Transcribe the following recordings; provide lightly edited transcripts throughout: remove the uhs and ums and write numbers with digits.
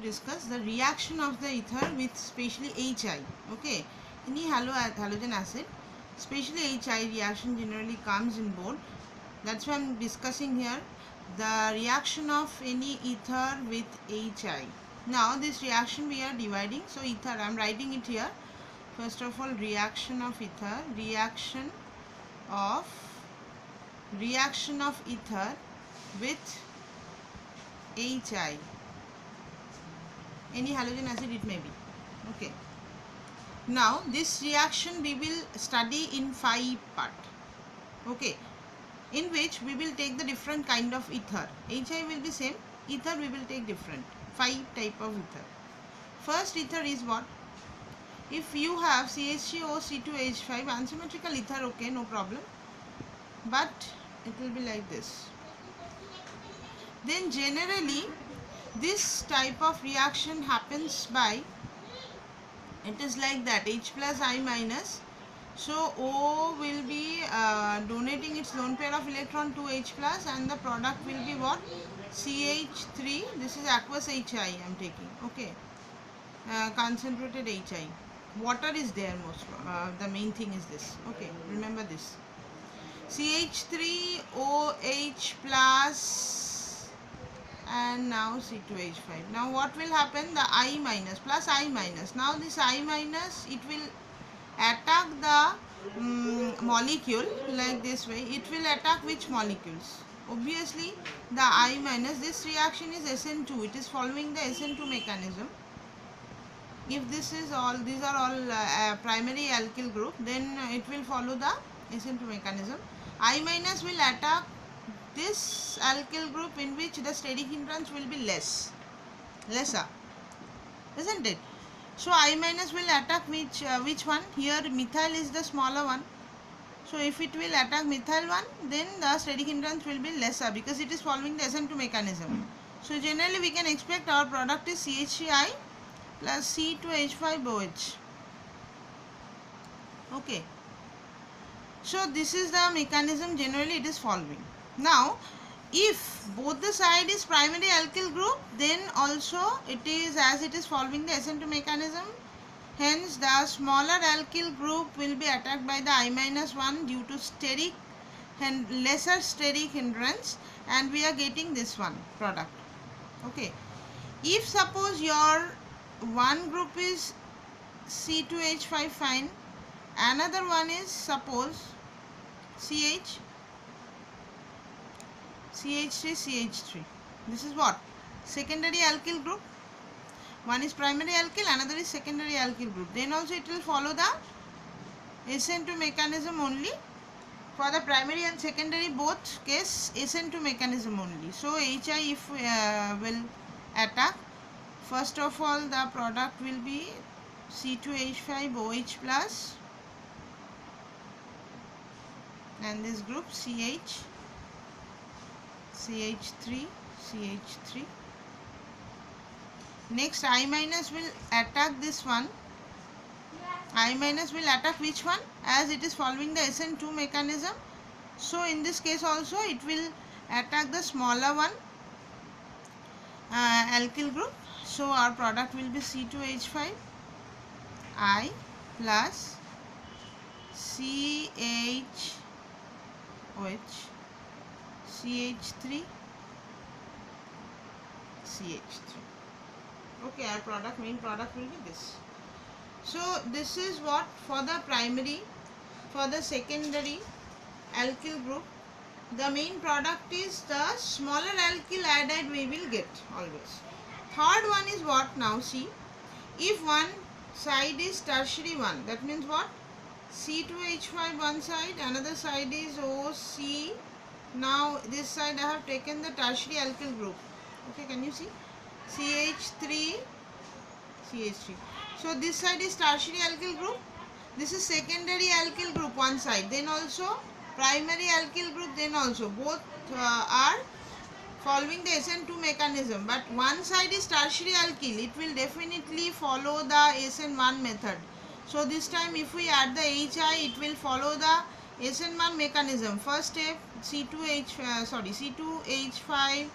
discuss the reaction of the ether with especially HI. Okay, any halogen acid, especially HI reaction generally comes in bold. That's why I'm discussing here the reaction of any ether with HI. Now this reaction we are dividing. So ether, I'm writing it here. First of all, reaction of ether, of reaction of ether with HI, any halogen acid it may be. Okay, now this reaction we will study in 5 part. Okay, in which we will take the different kind of ether. HI will be same, ether we will take different 5 type of ether. First ether is what? If you have CH3O C2H5 unsymmetrical ether, okay, no problem, but it will be like this. Then generally this type of reaction happens by, it is like that, H plus I minus. So O will be donating its lone pair of electron to H plus, and the product will be what? CH3. This is aqueous HI I am taking. Okay, concentrated HI. Water is there most. The main thing is this. Okay, remember this. CH3OH plus, and now C2H5. Now what will happen? The I minus plus I minus. Now this I minus, it will attack the molecule like this way. It will attack which molecules? Obviously the I minus. This reaction is SN2. It is following the SN2 mechanism. If this is all, these are all primary alkyl group, then it will follow the SN2 mechanism. I minus will attack this alkyl group in which the steric hindrance will be lesser, isn't it? So I minus will attack which one? Here methyl is the smaller one. So if it will attack methyl one, then the steric hindrance will be lesser because it is following the SN2 mechanism. So generally we can expect our product is CH3I plus C2H5OH. Okay. So this is the mechanism generally it is following. Now if both the side is primary alkyl group, then also it is, as it is following the SN2 mechanism, hence the smaller alkyl group will be attacked by the I minus 1 due to steric and lesser steric hindrance, and we are getting this one product. Okay, if suppose your one group is C2H5 fine, another one is suppose CH3. This is what? Secondary alkyl group. One is primary alkyl, another is secondary alkyl group. Then also it will follow the SN2 mechanism only. For the primary and secondary both case, SN2 mechanism only. So HI if will attack, first of all the product will be C2H5OH plus, and this group CH3. Next I minus will attack this one. I minus will attack which one? As it is following the SN2 mechanism, so in this case also it will attack the smaller one alkyl group. So our product will be C2H5I plus CH3. Okay, our main product will be this. So this is what for the primary. For the secondary alkyl group, the main product is the smaller alkyl iodide we will get always. Third one is what? Now see, if one side is tertiary one, that means what? C2H5 one side, another side is OC. Now this side I have taken the tertiary alkyl group. Okay, can you see? CH3. So this side is tertiary alkyl group. This is secondary alkyl group one side. Then also primary alkyl group. Then also both are following the SN2 mechanism. But one side is tertiary alkyl. It will definitely follow the SN1 method. So this time if we add the HI, it will follow the SN1 mechanism. First step C2H5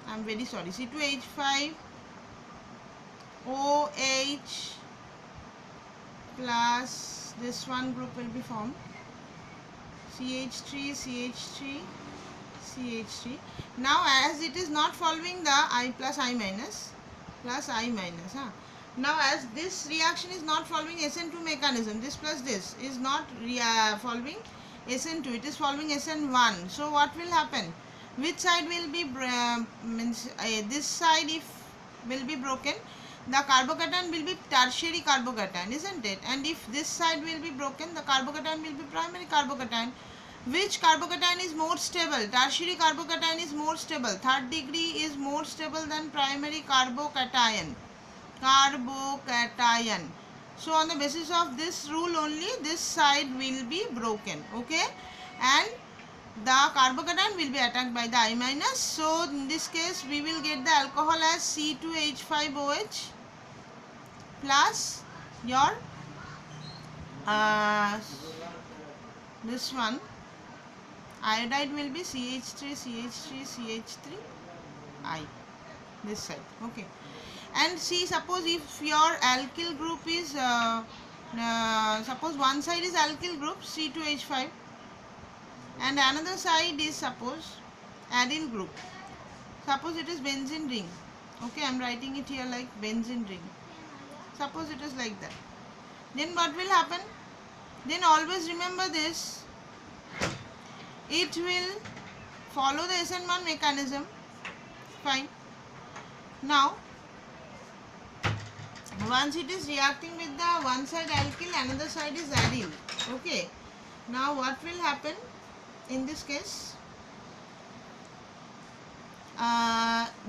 I'm very sorry, C2H5 OH plus this one group will be formed, CH3 CH3 CH3. Now as it is not following the I plus I minus huh? Now as this reaction is not following SN2 mechanism, this plus this is not following SN2, it is following SN1. So what will happen? Which side will be this side if will be broken, the carbocation will be tertiary carbocation, isn't it? And if this side will be broken, the carbocation will be primary carbocation. Which carbocation is more stable? Tertiary carbocation is more stable. Third degree is more stable than primary carbocation. So on the basis of this rule only, this side will be broken. Okay, and the carbocation will be attacked by the I minus. So in this case, we will get the alcohol as C2H5OH plus your this one iodide will be CH3 CH3 CH3 I, this side. Okay, and see, suppose if your alkyl group is suppose one side is alkyl group C2H5 and another side is suppose aryl group, suppose it is benzene ring. Okay, I am writing it here like benzene ring. Suppose it is like that, then what will happen? Then always remember this, it will follow the SN1 mechanism. Fine. Now once it is reacting with the one side alkyl, another side is aryl. Okay, now what will happen in this case?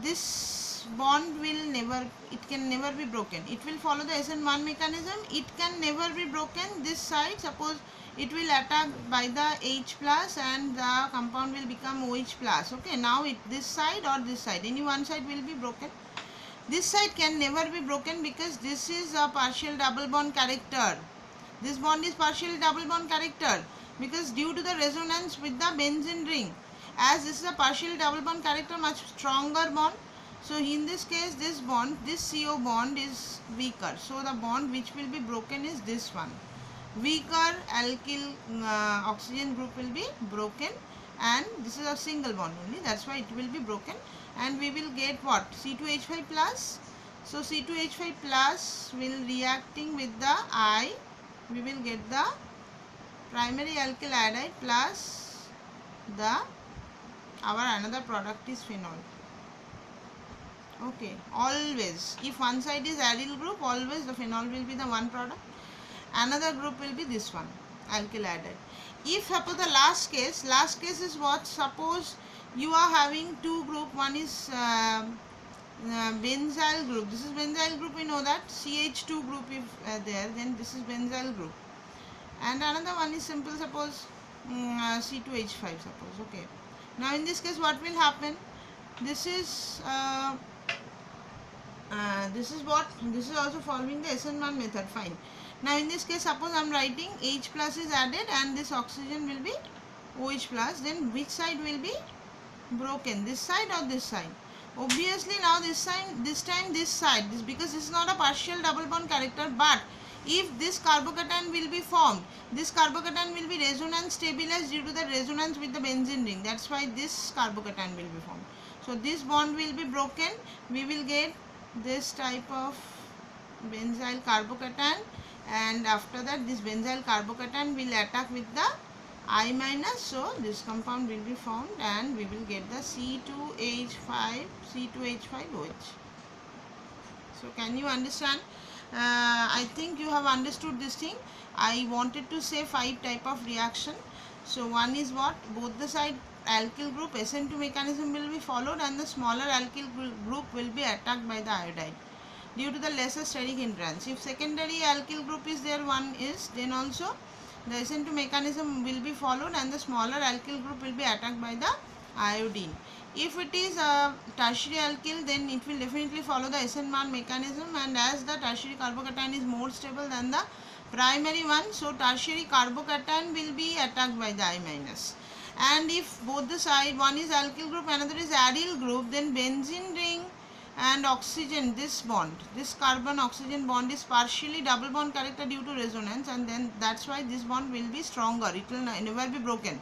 This bond will never, it can never be broken. It will follow the SN1 mechanism. It can never be broken. This side, suppose it will attack by the H plus and the compound will become OH plus. Okay, now this side or this side, any one side will be broken. This side can never be broken because this is a partial double bond character. This bond is partial double bond character because due to the resonance with the benzene ring, as this is a partial double bond character, much stronger bond. So in this case, this bond, this CO bond is weaker. So the bond which will be broken is this one. Weaker alkyl oxygen group will be broken, and this is a single bond only, that's why it will be broken, and we will get what? C2H5 plus. So C2H5 plus will reacting with the I, we will get the primary alkyl iodide plus the our another product is phenol. Okay, always if one side is aryl group, always the phenol will be the one product, another group will be this one, alkyl iodide. If suppose the last case is what? Suppose you are having two group, one is benzyl group, this is benzyl group, we know that CH2 group if there, then this is benzyl group, and another one is simple, suppose C2H5 suppose. Okay, now in this case what will happen? This is what? This is also following the SN1 method. Fine. Now in this case, suppose I am writing H plus is added and this oxygen will be OH plus, then which side will be broken? This side or this side? Obviously now this time this side, this, because this is not a partial double bond character, but if this carbocation will be formed, this carbocation will be resonance stabilized due to the resonance with the benzene ring. That's why this carbocation will be formed. So this bond will be broken. We will get this type of benzyl carbocation, and after that this benzyl carbocation will attack with the I minus. So this compound will be formed and we will get the C2H5OH. So can you understand? I think you have understood this thing. I wanted to say 5 type of reaction. So one is what? Both the side alkyl group SN2 mechanism will be followed and the smaller alkyl group will be attacked by the iodide due to the lesser steric hindrance. If secondary alkyl group is there, one is, then also the SN2 mechanism will be followed and the smaller alkyl group will be attacked by the iodine. If it is a tertiary alkyl, then it will definitely follow the SN1 mechanism, and as the tertiary carbocation is more stable than the primary one, so tertiary carbocation will be attacked by the I minus. And if both the side, one is alkyl group, another is aryl group, then benzene ring and oxygen, this bond, this carbon oxygen bond is partially double bond character due to resonance, and then that's why this bond will be stronger, it will never be broken.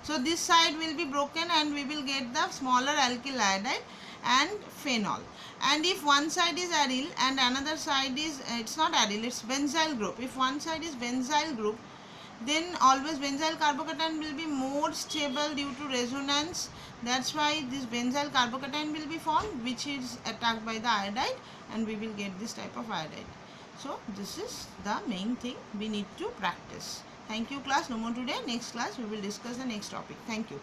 So this side will be broken and we will get the smaller alkyl iodide and phenol. And if one side is aryl and another side is, it's not aryl, it's benzyl group. If one side is benzyl group, then always benzyl carbocation will be more stable due to resonance. That's why this benzyl carbocation will be formed, which is attacked by the iodide, and we will get this type of iodide. So this is the main thing we need to practice. Thank you class. No more today. Next class we will discuss the next topic. Thank you.